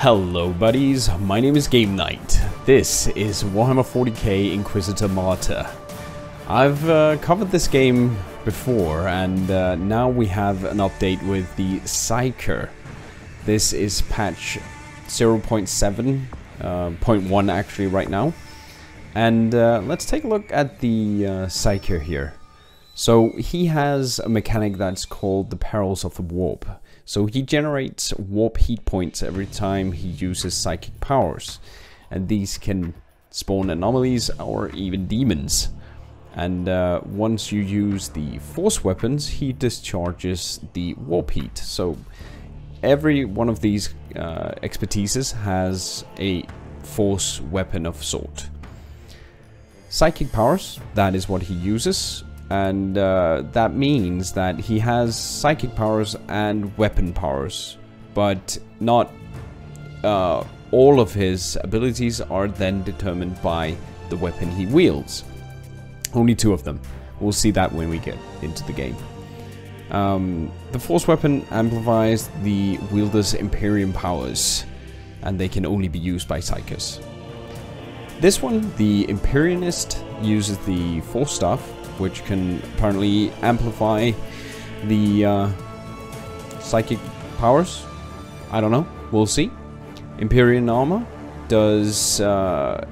Hello buddies, my name is Game Knight. This is Warhammer 40K Inquisitor Martyr. I've covered this game before, and now we have an update with the Psyker. This is patch 0.7.1 actually right now. And let's take a look at the Psyker here. So he has a mechanic that's called the Perils of the Warp. So he generates warp heat points every time he uses psychic powers. And these can spawn anomalies or even demons. And once you use the force weapons, he discharges the warp heat. So every one of these expertises has a force weapon of sort. Psychic powers, that is what he uses. And that means that he has psychic powers and weapon powers, but not all of his abilities are then determined by the weapon he wields. Only 2 of them. We'll see that when we get into the game. The force weapon amplifies the wielder's Imperium powers, and they can only be used by Psykers. This one, the Imperialist, uses the force staff, which can apparently amplify the psychic powers. I don't know. We'll see. Imperial armor does a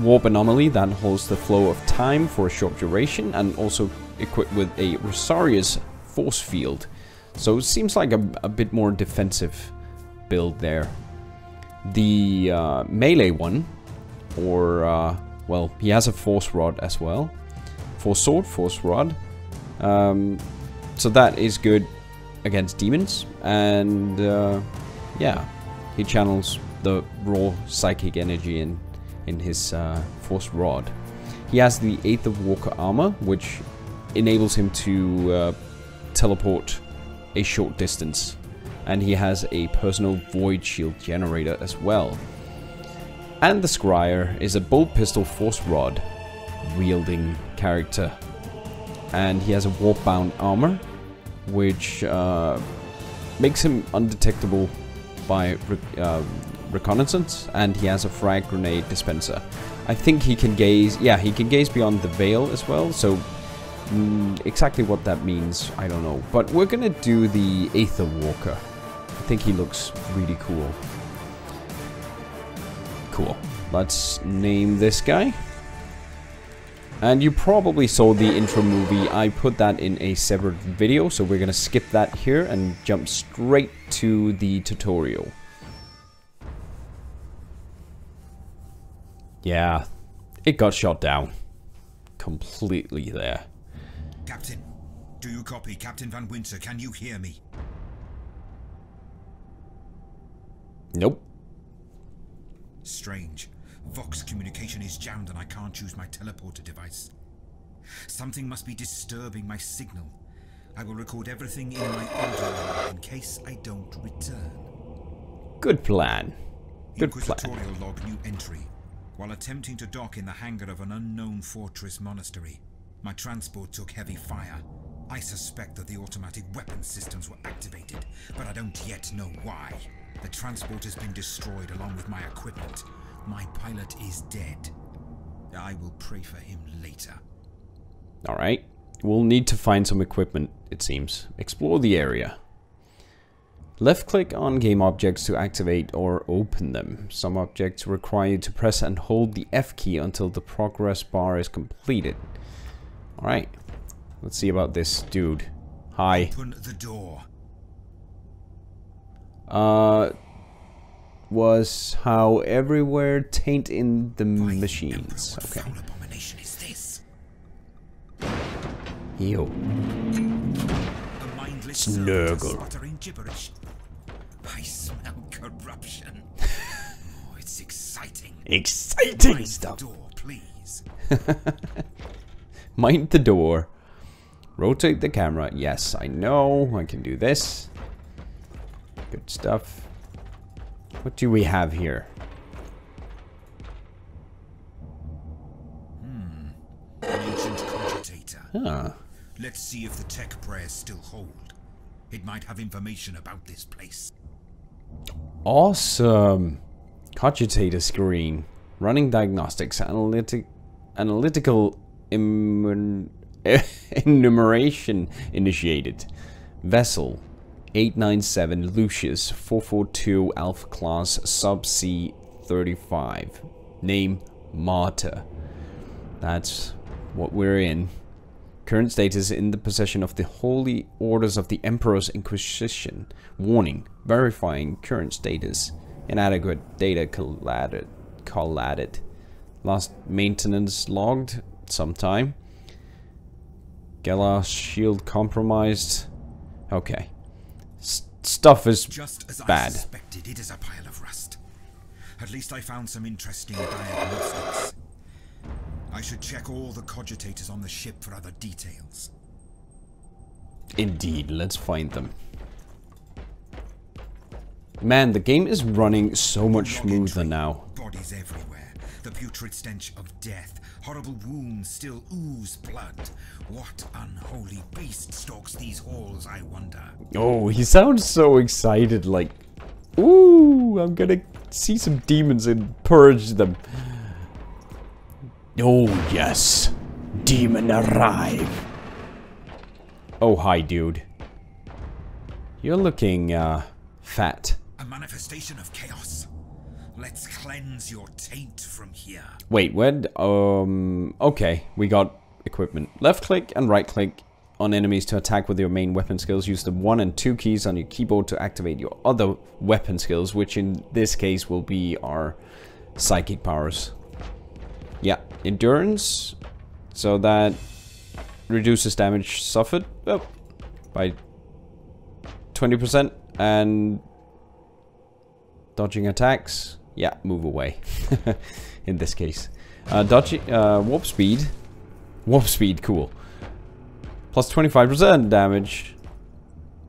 warp anomaly that holds the flow of time for a short duration, and also equipped with a Rosarius force field. So it seems like a bit more defensive build there. The melee one, or well, he has a force rod as well. Force sword, force rod. So that is good against demons. And yeah, he channels the raw psychic energy in his force rod. He has the Aether Walker armor, which enables him to teleport a short distance. And he has a personal void shield generator as well. And the Scryer is a bolt pistol force rod wielding character. And he has a warp bound armor, which makes him undetectable by reconnaissance, and he has a frag grenade dispenser. I think he can gaze, yeah, he can gaze beyond the veil as well, so exactly what that means, I don't know. But we're gonna do the Aether Walker. I think he looks really cool. Cool. Let's name this guy. And you probably saw the intro movie. I put that in a separate video, so we're gonna skip that here and jump straight to the tutorial. Yeah, it got shot down. Completely there. Captain, do you copy? Captain Van Winter, can you hear me? Nope. Strange. Vox communication is jammed and I can't use my teleporter device. Something must be disturbing my signal. I will record everything in my audio in case I don't return. Good plan. Good plan. Inquisitorial log new entry. While attempting to dock in the hangar of an unknown fortress monastery, my transport took heavy fire. I suspect that the automatic weapon systems were activated, but I don't yet know why. The transport has been destroyed along with my equipment. My pilot is dead. I will pray for him later. Alright. We'll need to find some equipment, it seems. Explore the area. Left click on game objects to activate or open them. Some objects require you to press and hold the F key until the progress bar is completed. Alright. Let's see about this dude. Hi. Open the door. Was how everywhere taint in the machines. What okay. foul abomination is this? Ew. A mindless Snurgle. sputtering gibberish. I smell corruption. Oh, it's exciting. Exciting Mind stuff. the door, please. Mind the door. Rotate the camera. Yes, I know. I can do this. Good stuff. What do we have here? An ancient cogitator. Huh. Let's see if the tech prayers still hold. It might have information about this place. Awesome. Cogitator screen. Running diagnostics. Analytical enumeration initiated. Vessel 897 Lucius 442 Alpha Class Subsea 35. Name Martyr. That's what we're in. Current status: in the possession of the Holy Orders of the Emperor's Inquisition. Warning: verifying current status. Inadequate data collated. Last maintenance logged sometime. Gela shield compromised. Okay. Stuff is just as bad. I suspected, it is a pile of rust. At least I found some interesting diagnostics. I should check all the cogitators on the ship for other details. Indeed, let's find them. Man, the game is running so much smoother now. Bodies everywhere. The putrid stench of death. Horrible wounds still ooze blood. What unholy beast stalks these halls, I wonder? Oh, he sounds so excited, like, ooh, I'm gonna see some demons and purge them. Oh, yes. Demon arrive. Oh, hi, dude. You're looking, fat. A manifestation of chaos. Let's cleanse your taint from here. Wait, where? Okay, we got equipment. Left click and right click on enemies to attack with your main weapon skills. Use the 1 and 2 keys on your keyboard to activate your other weapon skills, which in this case will be our psychic powers. Yeah, endurance, so that reduces damage suffered by 20%, and dodging attacks. Yeah, move away. In this case, dodging warp speed. Warp speed, cool. Plus 25% damage,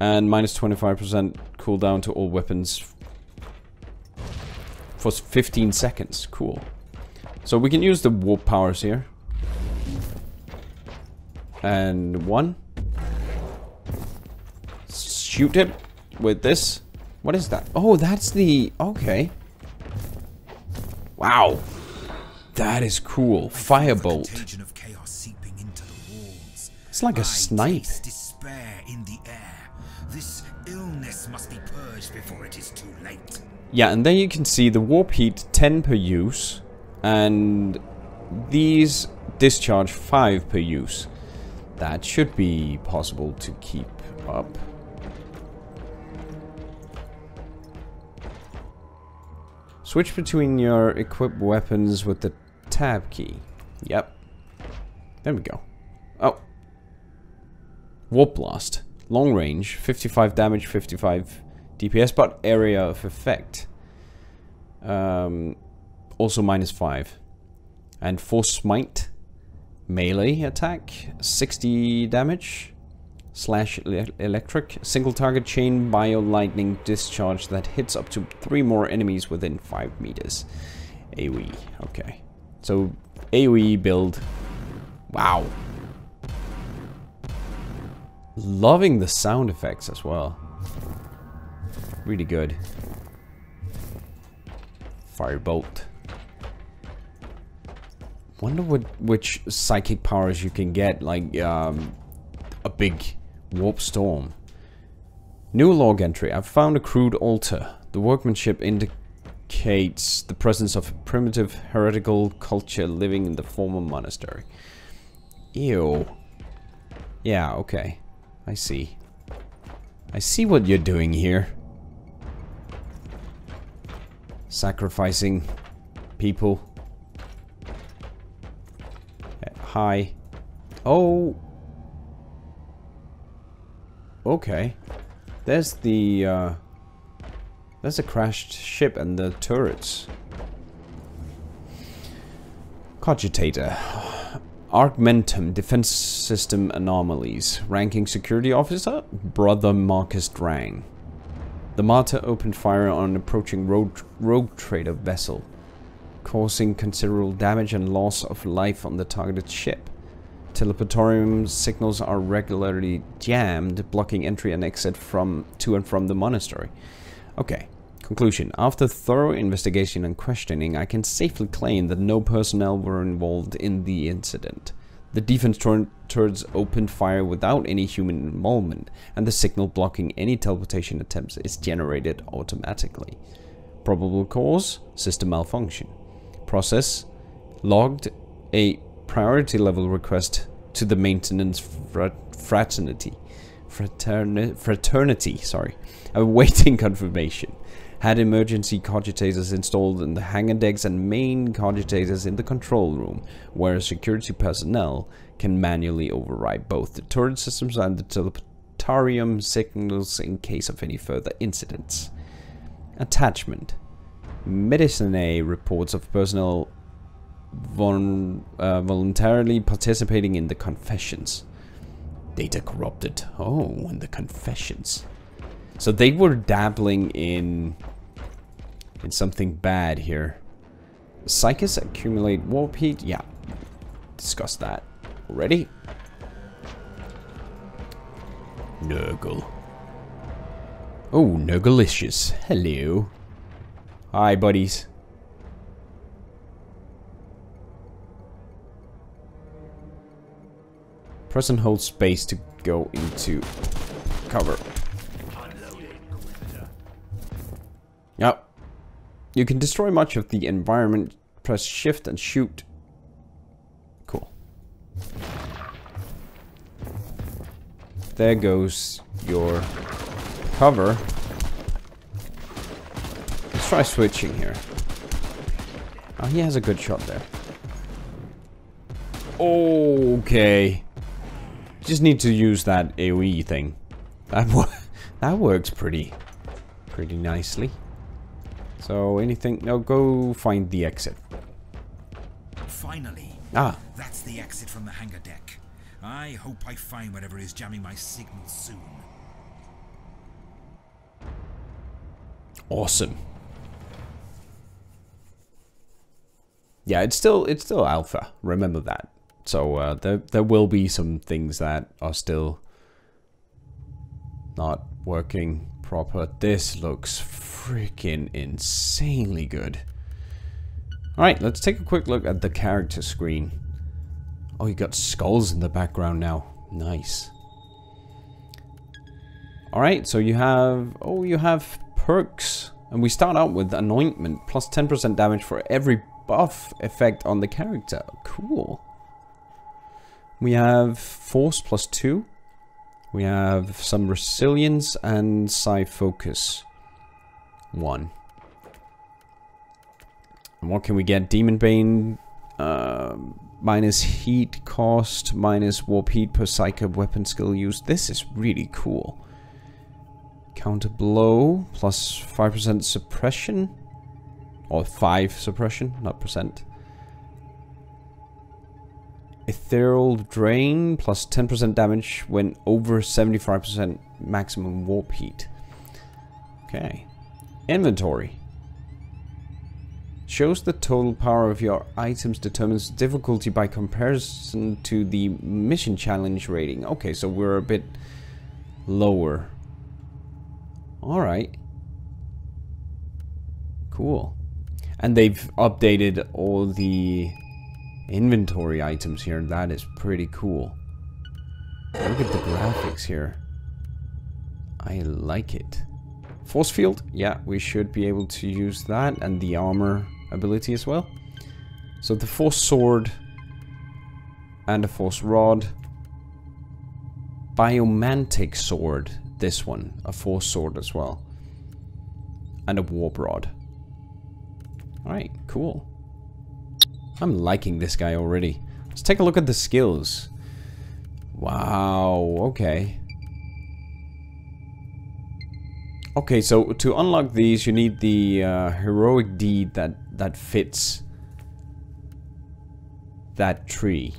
and minus 25% cooldown to all weapons for 15 seconds. Cool. So we can use the warp powers here. And 1. Shoot it with this. What is that? Oh, that's the... Okay. Wow. That is cool. Firebolt. Contagion of chaos seeping into the walls. It's like a snipe. Despair in the air. This illness must be purged before it is too late. Yeah, and then you can see the warp heat 10 per use. And these discharge 5 per use. That should be possible to keep up. Switch between your equipped weapons with the tab key. Yep. There we go. Oh. Warp Blast. Long range. 55 damage, 55 DPS, but area of effect. Also -5. And Force Smite. Melee attack. 60 damage. Slash electric. Single target chain bio lightning discharge that hits up to 3 more enemies within 5 meters. AoE. Okay. So AoE build. Wow. Loving the sound effects as well. Really good. Firebolt. Wonder which psychic powers you can get, like a big warp storm. New log entry. I've found a crude altar. The workmanship indicates the presence of a primitive heretical culture living in the former monastery. Ew. Yeah, okay. I see. I see what you're doing here. Sacrificing people. Hi. Oh. Okay. There's the, there's a crashed ship and the turrets. Cogitator. Augmentum Defense System Anomalies. Ranking Security Officer, Brother Marcus Drang. The Martyr opened fire on an approaching rogue trader vessel, causing considerable damage and loss of life on the targeted ship. Teleportorium signals are regularly jammed, blocking entry and exit to and from the monastery. Okay, Conclusion. After thorough investigation and questioning, I can safely claim that no personnel were involved in the incident. The defense turrets opened fire without any human involvement, and the signal blocking any teleportation attempts is generated automatically. Probable cause? System malfunction. Process logged a priority level request to the maintenance fraternity, awaiting confirmation. Had emergency cogitators installed in the hangar decks and main cogitators in the control room, where security personnel can manually override both the turret systems and the teleportarium signals in case of any further incidents. Attachment. Medicinae reports of personnel voluntarily participating in the confessions. Data corrupted. Oh, and the confessions. So they were dabbling in something bad here. Psychers accumulate warp heat. Yeah, discussed that already. Nurgle. Oh, Nurglicious. Hello. Hi, buddies. Press and hold space to go into cover. Yep. You can destroy much of the environment. Press shift and shoot. Cool. There goes your cover. Let's try switching here. Oh, he has a good shot there. Okay. Just need to use that AoE thing. That works pretty nicely. So anything? No, go find the exit. Finally. Ah. That's the exit from the hangar deck. I hope I find whatever is jamming my signal soon. Awesome. Yeah, it's still alpha. Remember that. So there will be some things that are still not working proper. This looks freaking insanely good. Alright, let's take a quick look at the character screen. Oh, you got skulls in the background now. Nice. Alright, so you have perks. And we start out with Anointment, plus 10% damage for every buff effect on the character. Cool. We have Force plus 2. We have some Resilience and Psi Focus 1. And what can we get? Demon Bane, minus heat cost, minus warp heat per Psyker weapon skill use. This is really cool. Counter blow, plus 5% suppression. Or 5 suppression, not percent. Ethereal Drain, plus 10% damage when over 75% maximum warp heat. Okay. Inventory. Shows the total power of your items, determines difficulty by comparison to the mission challenge rating. Okay, so we're a bit lower. Alright. Cool. And they've updated all the inventory items here. That is pretty cool. Look at the graphics here. I like it. Force field. Yeah, we should be able to use that. And the armor ability as well. So the force sword. And a force rod. Biomantic sword. This one. A force sword as well. And a warp rod. Alright, cool. I'm liking this guy already. Let's take a look at the skills. Wow, okay. Okay, so to unlock these, you need the heroic deed that fits that tree.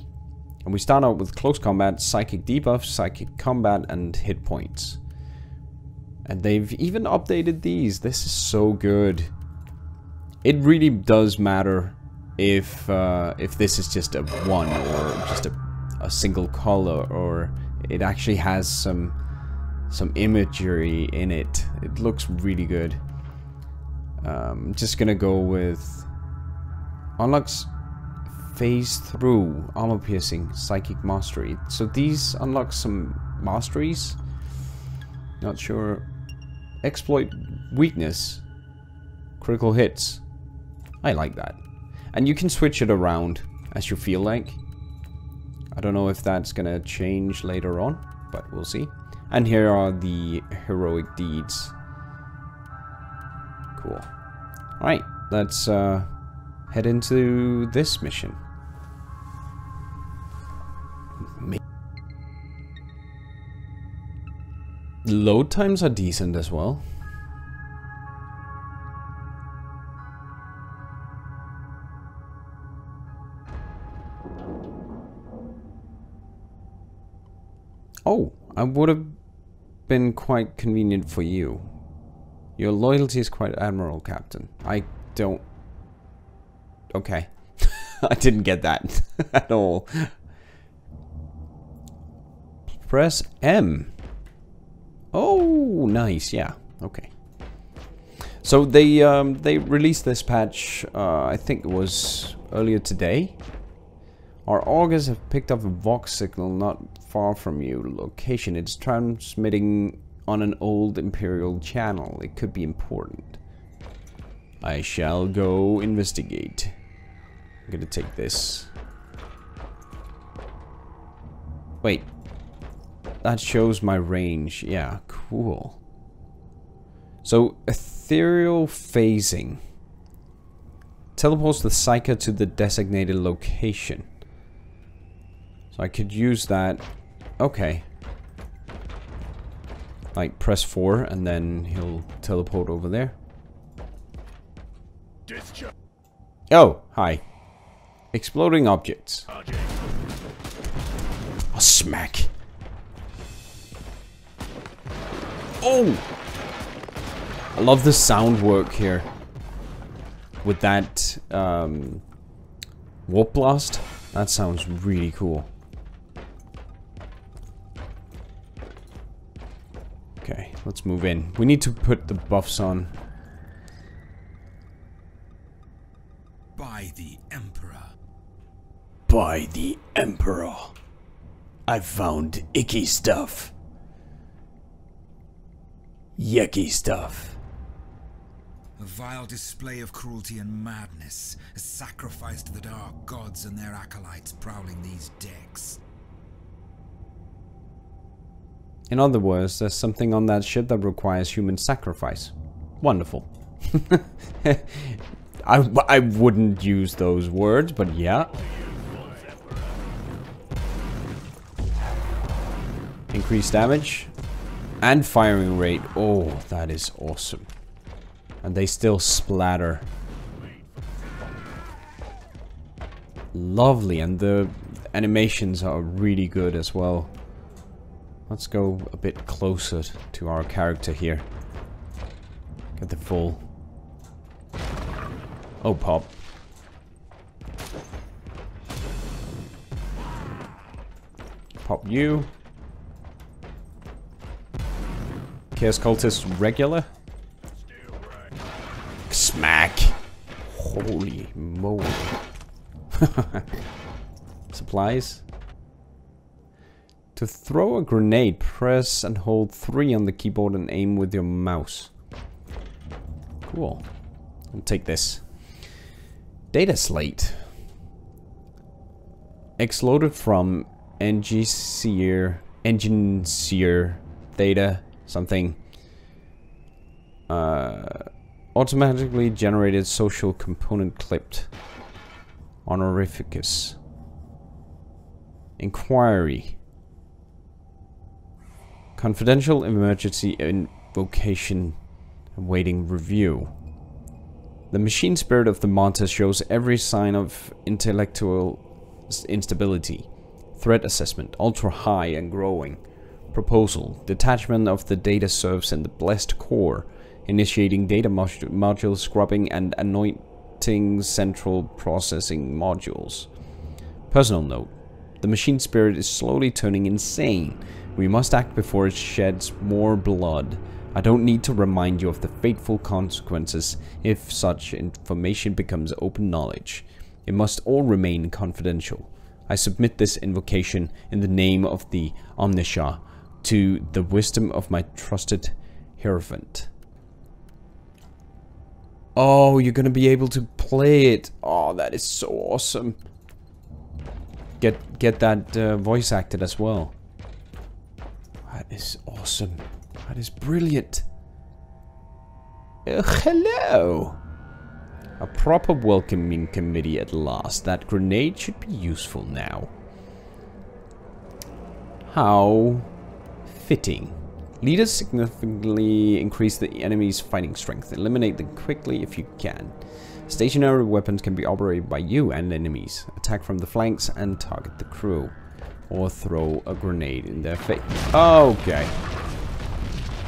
And we start out with close combat, psychic debuff, psychic combat, and hit points. And they've even updated these. This is so good. It really does matter if this is just a one or just a single color, or it actually has some imagery in it. It looks really good. Just gonna go with unlocks phase through armor piercing, psychic mastery. So these unlock some masteries. Not sure. Exploit weakness, critical hits. I like that, and you can switch it around as you feel like. I don't know if that's gonna change later on, but we'll see. And here are the heroic deeds. Cool. Alright, let's head into this mission. Load times are decent as well. Oh, I would have been quite convenient for you. Your loyalty is quite admirable, Captain. I don't... Okay. I didn't get that at all. Press M. Oh, nice. Yeah. Okay. So they released this patch, I think it was earlier today. Our augurs have picked up a Vox signal not far from you. Location. It's transmitting on an old Imperial channel. It could be important. I shall go investigate. I'm gonna take this. Wait. That shows my range. Yeah, cool. So, ethereal phasing. Teleports the Psyker to the designated location. So I could use that. Okay. Like, press 4 and then he'll teleport over there. Oh, hi. Exploding objects. Oh, smack. Oh! I love the sound work here. With that warp blast. That sounds really cool. Okay, let's move in. We need to put the buffs on. By the Emperor. By the Emperor. I found icky stuff. Yucky stuff. A vile display of cruelty and madness, a sacrifice to the dark gods and their acolytes prowling these decks. In other words, there's something on that ship that requires human sacrifice. Wonderful. I wouldn't use those words, but yeah. Increased damage. And firing rate. Oh, that is awesome. And they still splatter. Lovely. And the animations are really good as well. Let's go a bit closer to our character here. Get the full... Oh, pop. Pop you. Chaos Cultist regular. Smack. Holy moly. Supplies. To throw a grenade, press and hold 3 on the keyboard and aim with your mouse. Cool. I'll take this. Data slate. Exploded from engine seer data something. Automatically generated social component clipped. Honorificus. Inquiry. Confidential emergency invocation awaiting review. The machine spirit of the Martyr shows every sign of intellectual instability. Threat assessment, ultra high and growing. Proposal, detachment of the data serves in the blessed core, initiating data module scrubbing and anointing central processing modules. Personal note, the machine spirit is slowly turning insane. We must act before it sheds more blood. I don't need to remind you of the fateful consequences if such information becomes open knowledge. It must all remain confidential. I submit this invocation in the name of the Omnisha to the wisdom of my trusted Hierophant. Oh, you're gonna be able to play it. Oh, that is so awesome. Get that voice acted as well. That is awesome. That is brilliant. Hello. A proper welcoming committee at last. That grenade should be useful now. How fitting. Leaders significantly increase the enemy's fighting strength. Eliminate them quickly if you can. Stationary weapons can be operated by you and enemies. Attack from the flanks and target the crew. Or throw a grenade in their face. Okay.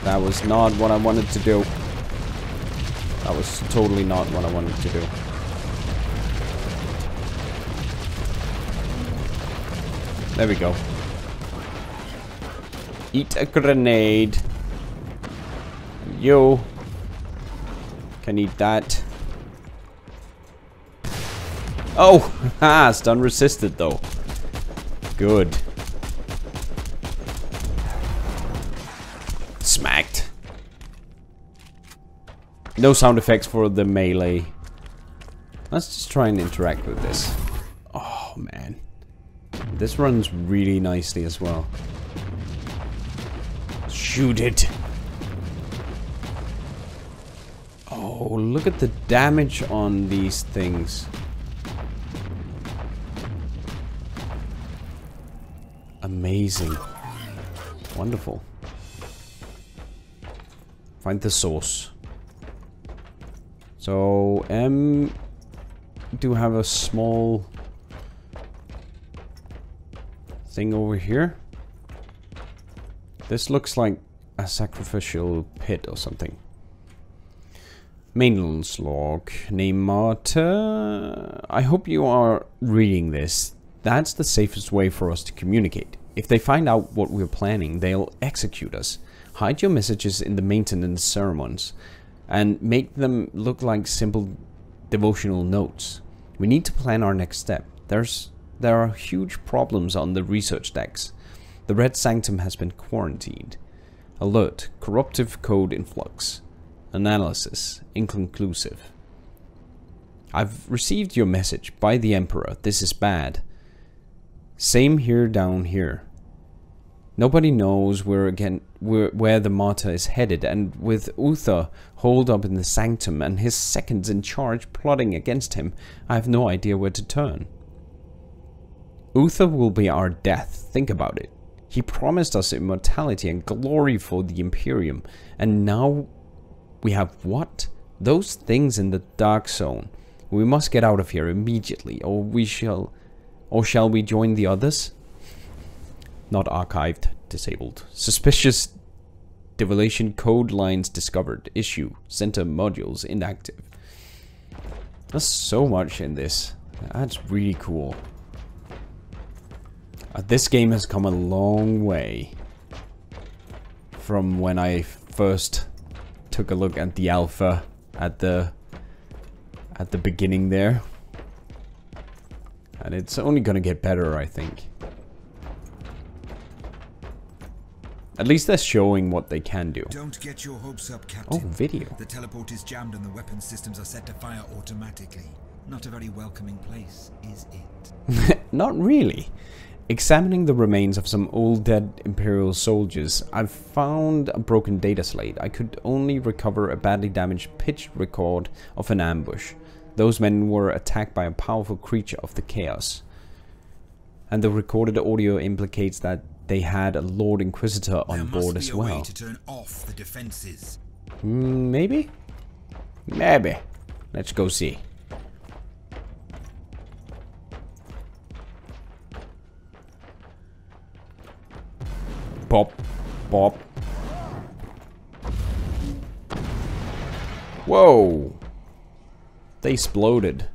That was not what I wanted to do. That was totally not what I wanted to do. There we go. Eat a grenade. You can eat that. Oh! Ha! Stun resisted though. Good. Smacked. No sound effects for the melee. Let's just try and interact with this. Oh man. This runs really nicely as well. Shoot it. Oh, look at the damage on these things. Amazing. Wonderful. Find the source. So, do have a small thing over here. This looks like a sacrificial pit or something. Maintenance log. Name Martyr. I hope you are reading this. That's the safest way for us to communicate. If they find out what we're planning, they'll execute us. Hide your messages in the maintenance ceremonies and make them look like simple devotional notes. We need to plan our next step. There are huge problems on the research decks. The Red Sanctum has been quarantined. Alert. Corruptive code influx. Analysis. Inconclusive. I've received your message by the Emperor. This is bad. Same here down here. Nobody knows where the Martyr is headed, and with Uther holed up in the Sanctum and his seconds in charge plotting against him, I have no idea where to turn. Uther will be our death. Think about it. He promised us immortality and glory for the Imperium, and now we have what? Those things in the Dark Zone. We must get out of here immediately, or shall we join the others? Not archived. Disabled. Suspicious deviation code lines discovered. Issue. Center modules inactive. There's so much in this. That's really cool. This game has come a long way from when I first took a look at the alpha at the beginning there. And it's only gonna get better, I think. At least they're showing what they can do. Don't get your hopes up, Captain. Oh, video. The teleport is jammed and the weapon systems are set to fire automatically. Not a very welcoming place, is it? Not really. Examining the remains of some old dead Imperial soldiers, I've found a broken data slate. I could only recover a badly damaged pitch record of an ambush. Those men were attacked by a powerful creature of the chaos. And the recorded audio implicates that they had a Lord Inquisitor on board as well. There must be a way to turn off the defenses. Maybe? Maybe. Let's go see. Pop. Pop. Whoa! They exploded.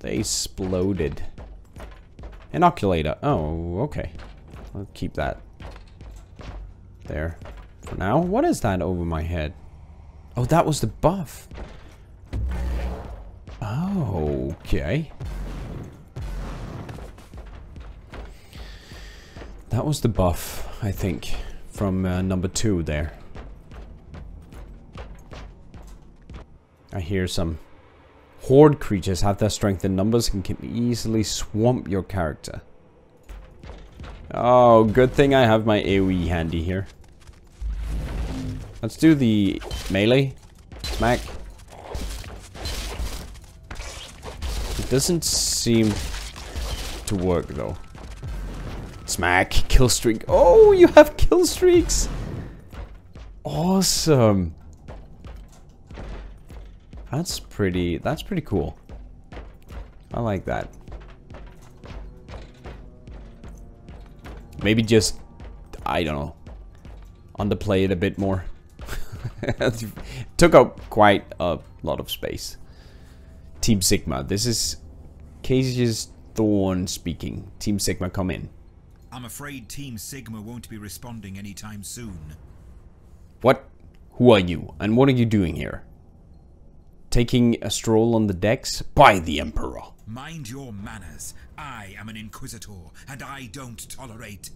They exploded. Inoculator. Oh, okay. I'll keep that there For now, what is that over my head? Oh, that was the buff. Oh, okay. That was the buff, I think, from number 2 there. I hear some horde creatures have their strength in numbers and can easily swamp your character. Oh, good thing I have my AoE handy here. Let's do the melee. Smack. It doesn't seem to work though. Smack. Kill streak. Oh, you have kill streaks. Awesome. That's pretty cool. I like that. Maybe just, I don't know, underplay it a bit more. Took up quite a lot of space. Team Sigma, this is Cage's Thorn speaking. Team Sigma, come in. I'm afraid Team Sigma won't be responding anytime soon. What? Who are you? And what are you doing here? Taking a stroll on the decks? By the Emperor. Mind your manners. I am an Inquisitor, and I don't tolerate...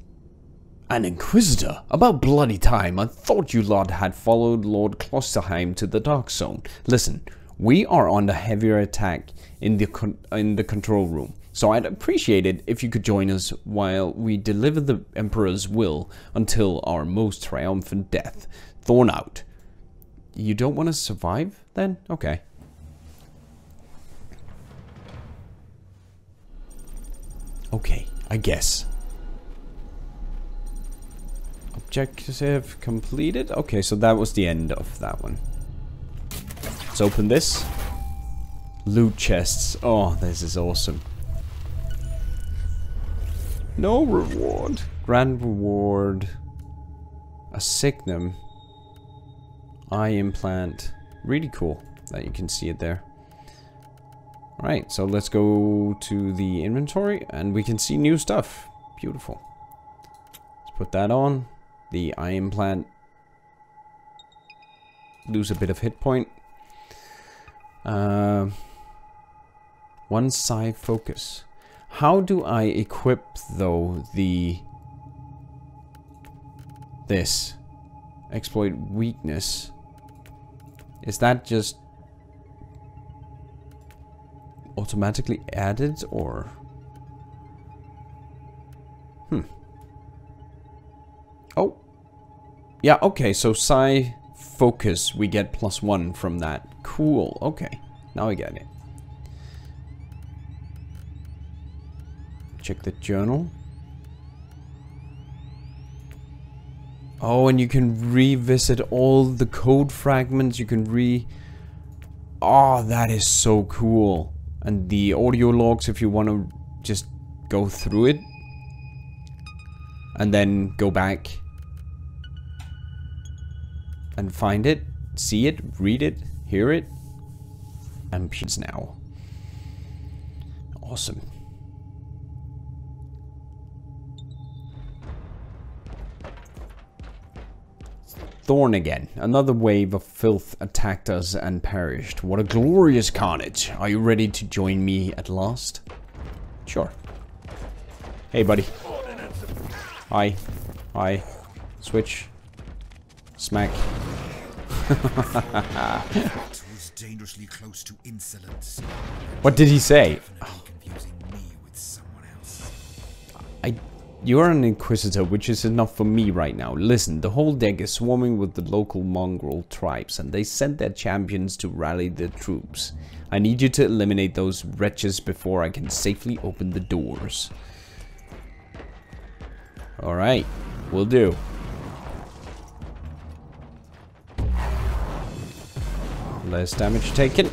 An Inquisitor? About bloody time. I thought you lot had followed Lord Klosterheim to the Dark Zone. Listen, we are under heavier attack in the control room. So I'd appreciate it if you could join us while we deliver the Emperor's will until our most triumphant death. Thorn out. You don't want to survive, then? Okay. Okay, I guess. Objective completed? Okay, so that was the end of that one. Let's open this. Loot chests. Oh, this is awesome. No reward. Grand reward. A signum. Eye implant. Really cool that you can see it there. Alright, so let's go to the inventory and we can see new stuff. Beautiful. Let's put that on. The eye implant. Lose a bit of hit point. One side focus. How do I equip though this exploit weakness? Is that just automatically added or? Oh. Yeah, okay, so psi focus, we get +1 from that. Cool, okay. Now I get it. Check the journal. Oh, and you can revisit all the code fragments. You can Oh, that is so cool. And the audio logs, if you want to just go through it. And then go back. And find it. See it. Read it. Hear it. And peace now. Awesome. Thorn again. Another wave of filth attacked us and perished. What a glorious carnage. Are you ready to join me at last? Sure. Hey, buddy. Hi. Hi. Switch. Smack. That was dangerously close to insolence. What did he say? Confusing me with someone else. You're an Inquisitor, which is enough for me right now. Listen, the whole deck is swarming with the local mongrel tribes, and they sent their champions to rally the troops. I need you to eliminate those wretches before I can safely open the doors. Alright, will do. Less damage taken.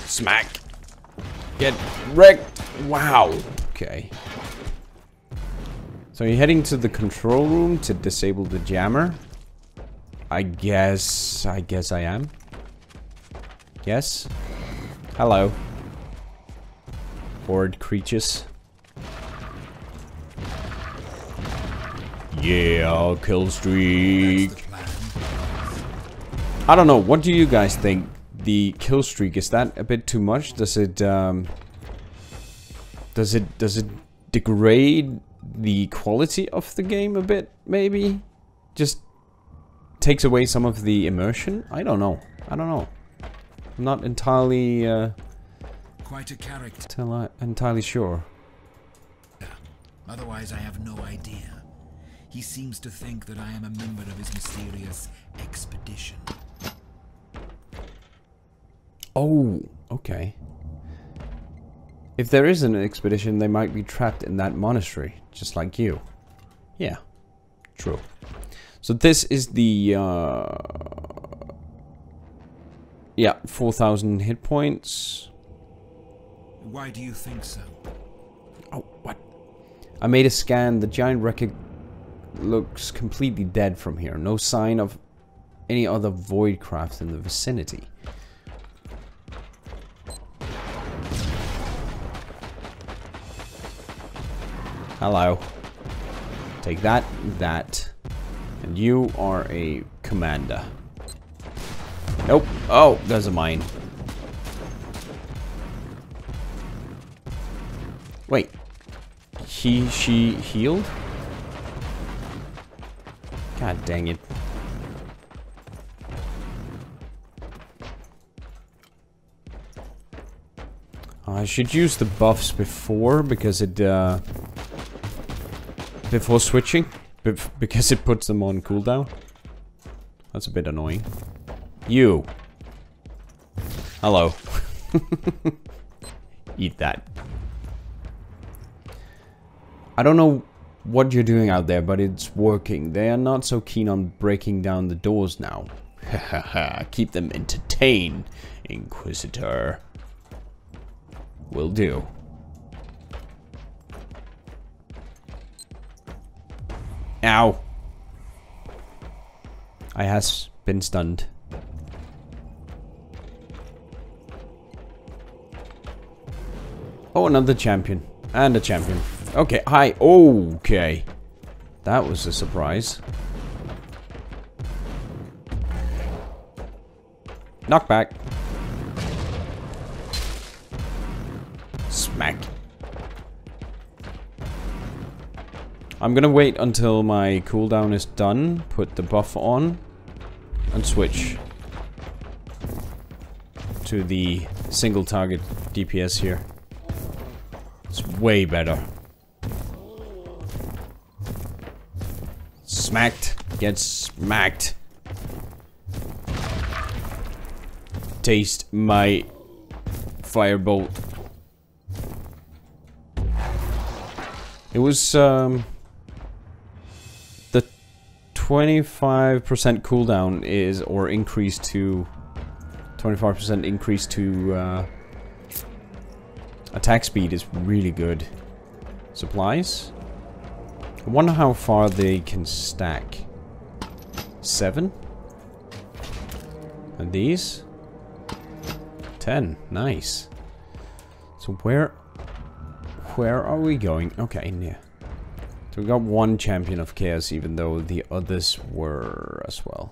Smack. Get wrecked. Wow. Okay. So you're heading to the control room to disable the jammer. I guess I am. Yes. Hello. Horde creatures. Yeah, kill streak. I don't know. What do you guys think? The kill streak, is that a bit too much? Does it degrade the quality of the game a bit? Maybe just takes away some of the immersion. I don't know. I'm not entirely Quite a character. entirely sure. Otherwise, I have no idea. He seems to think that I am a member of his mysterious expedition. Oh, okay. If there is an expedition, they might be trapped in that monastery, just like you. Yeah, true. So this is the, yeah, 4,000 hit points. Why do you think so? Oh, what? I made a scan. The giant wreckage looks completely dead from here. No sign of any other voidcraft in the vicinity. Hello. Take that, that. And you are a commander. Nope. Oh, there's a mine. Wait. She healed? God dang it. I should use the buffs before, because it, before switching. Because it puts them on cooldown. That's a bit annoying. You. Hello. Eat that. I don't know what you're doing out there, but it's working. They are not so keen on breaking down the doors now. Hahaha. Keep them entertained, Inquisitor. Will do. Ow. I has been stunned. Oh, another champion. And a champion. Okay, hi. Okay. That was a surprise. Knockback. Smack. I'm gonna wait until my cooldown is done, put the buff on, and switch to the single target DPS here. It's way better. Smacked. Get smacked. Taste my firebolt. It was, the 25% cooldown is, or increase to, 25% increase to, attack speed is really good. Supplies? I wonder how far they can stack. 7? And these? 10. Nice. So where are we going? Okay, in here. So we got one champion of chaos, even though the others were as well.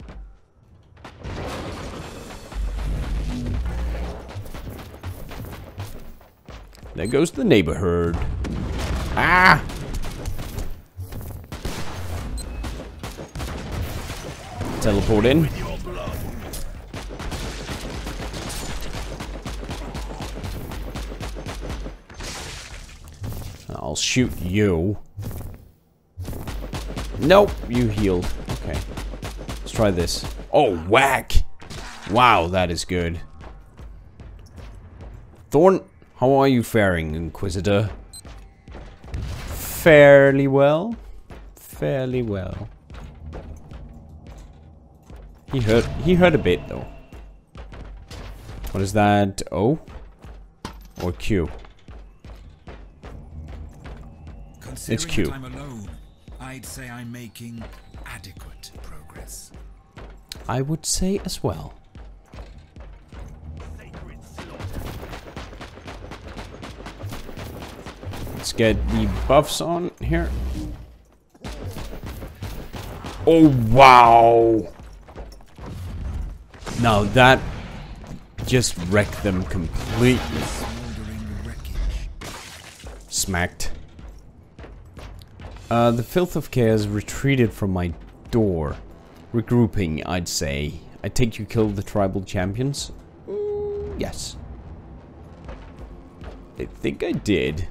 There goes the neighborhood. Ah! Teleport in. I'll shoot you. Nope, you healed. Okay. Let's try this. Oh, whack! Wow, that is good. Thorn, how are you faring, Inquisitor? Fairly well. Fairly well. He hurt a bit though. What is that? O? Or Q? It's Q. I'm alone, I'd say I'm making adequate progress. I would say as well. Let's get the buffs on here. Oh, wow! Now that just wrecked them completely. Smacked. The Filth of Chaos retreated from my door. Regrouping, I'd say. I take you killed the tribal champions? Yes. I think I did.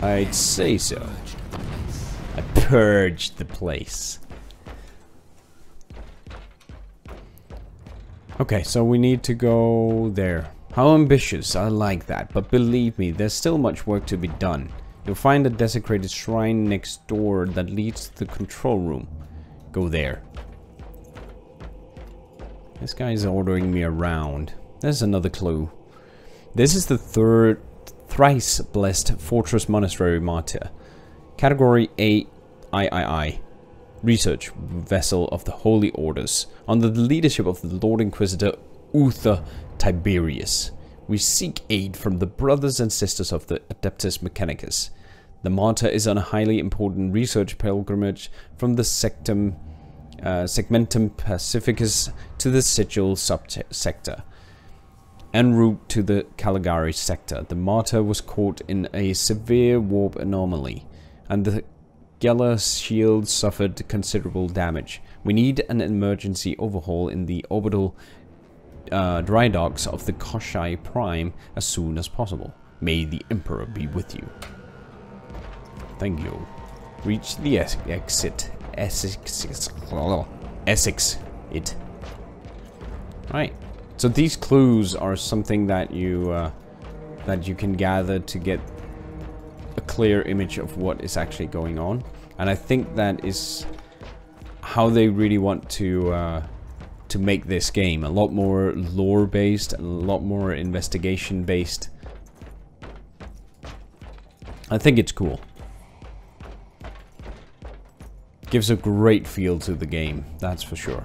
I'd say so. I purged the place. Okay, so we need to go there. How ambitious, I like that, but believe me, there's still much work to be done. You'll find a desecrated shrine next door that leads to the control room. Go there. This guy's ordering me around. There's another clue. This is the third thrice blessed fortress monastery Martyr. Category A-III. Research vessel of the Holy Orders, under the leadership of the Lord Inquisitor Uther Tiberius. We seek aid from the brothers and sisters of the Adeptus Mechanicus. The Martyr is on a highly important research pilgrimage from the Segmentum Pacificus to the Sigil sector, en route to the Caligari sector. The Martyr was caught in a severe warp anomaly, and the Geller shield suffered considerable damage. We need an emergency overhaul in the orbital dry docks of the Koshai Prime as soon as possible. May the Emperor be with you. Thank you. Reach the exit. Essex. It. Right. So these clues are something that you can gather to get a clear image of what is actually going on, and I think that is how they really want to make this game a lot more lore based and a lot more investigation based. I think it's cool. Gives a great feel to the game, that's for sure.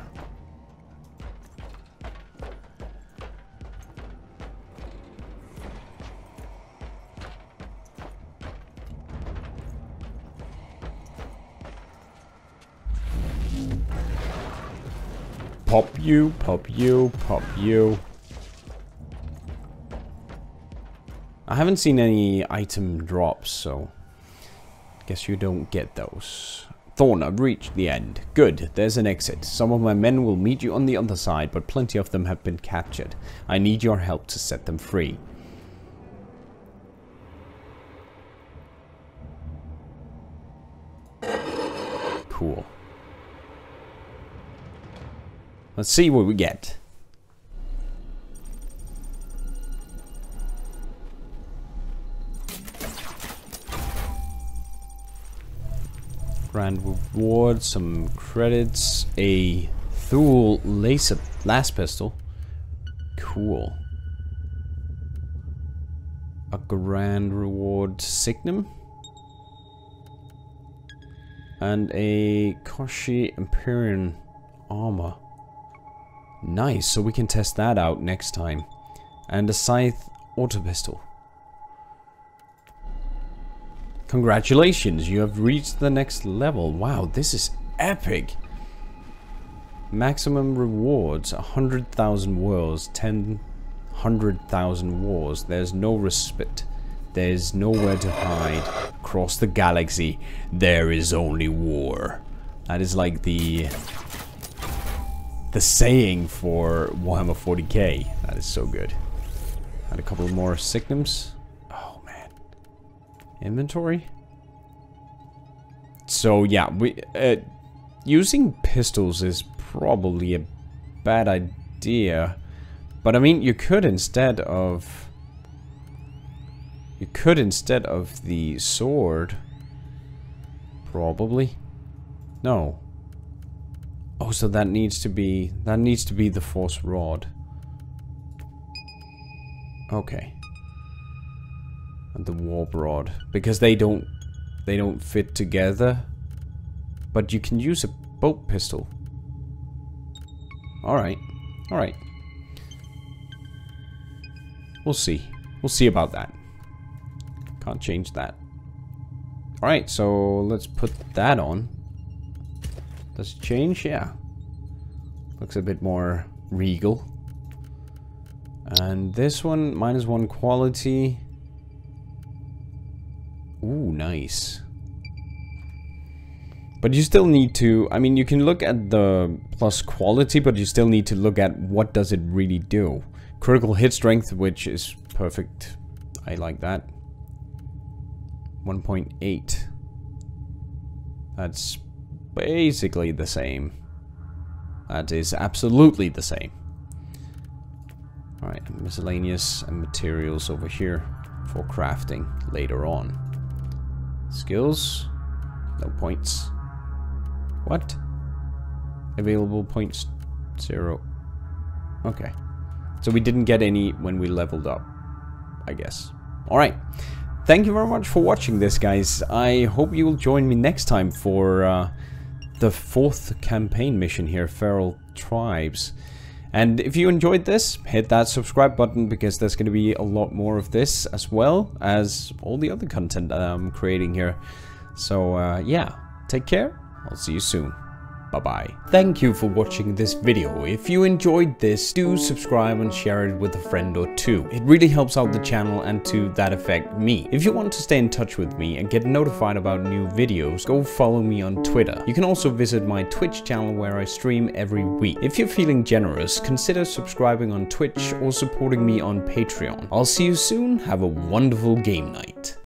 Pop you, pop you, pop you. I haven't seen any item drops, so guess you don't get those. Thorn, I've reached the end. Good, there's an exit. Some of my men will meet you on the other side, but plenty of them have been captured. I need your help to set them free. Cool. Let's see what we get. Grand reward, some credits, a Thule laser blast pistol. Cool. A grand reward signum. And a Koshi Empyrean armor. Nice, so we can test that out next time. And a scythe auto pistol. Congratulations, you have reached the next level. Wow, this is epic. Maximum rewards, 100,000 wars, 100,000 wars. There's no respite. There's nowhere to hide. Across the galaxy, there is only war. That is like the saying for Warhammer 40K. That is so good. And a couple more signums. Oh man. Inventory. So yeah, we using pistols is probably a bad idea. But I mean, you could instead of the sword, probably. No. Oh, so that needs to be the force rod. Okay. And the warp rod, because they don't fit together. But you can use a bolt pistol. All right. All right. We'll see. We'll see about that. Can't change that. Alright, so let's put that on. Does it change? Yeah. Looks a bit more regal. And this one, -1 quality. Ooh, nice. But you still need to, I mean, you can look at the plus quality, but you still need to look at what does it really do. Critical hit strength, which is perfect. I like that. 1.8. That's basically the same. That is absolutely the same. Alright, miscellaneous and materials over here for crafting later on. Skills. No points. What? Available points 0. Okay. So we didn't get any when we leveled up, I guess. Alright. Thank you very much for watching this, guys. I hope you will join me next time for the 4th campaign mission here, Feral Tribes. And if you enjoyed this, hit that subscribe button, because there's going to be a lot more of this, as well as all the other content that I'm creating here. So yeah, take care. I'll see you soon. Bye-bye. Thank you for watching this video. If you enjoyed this, do subscribe and share it with a friend or two. It really helps out the channel, and to that effect me. If you want to stay in touch with me and get notified about new videos, go follow me on Twitter. You can also visit my Twitch channel, where I stream every week. If you're feeling generous, consider subscribing on Twitch or supporting me on Patreon. I'll see you soon. Have a wonderful game night.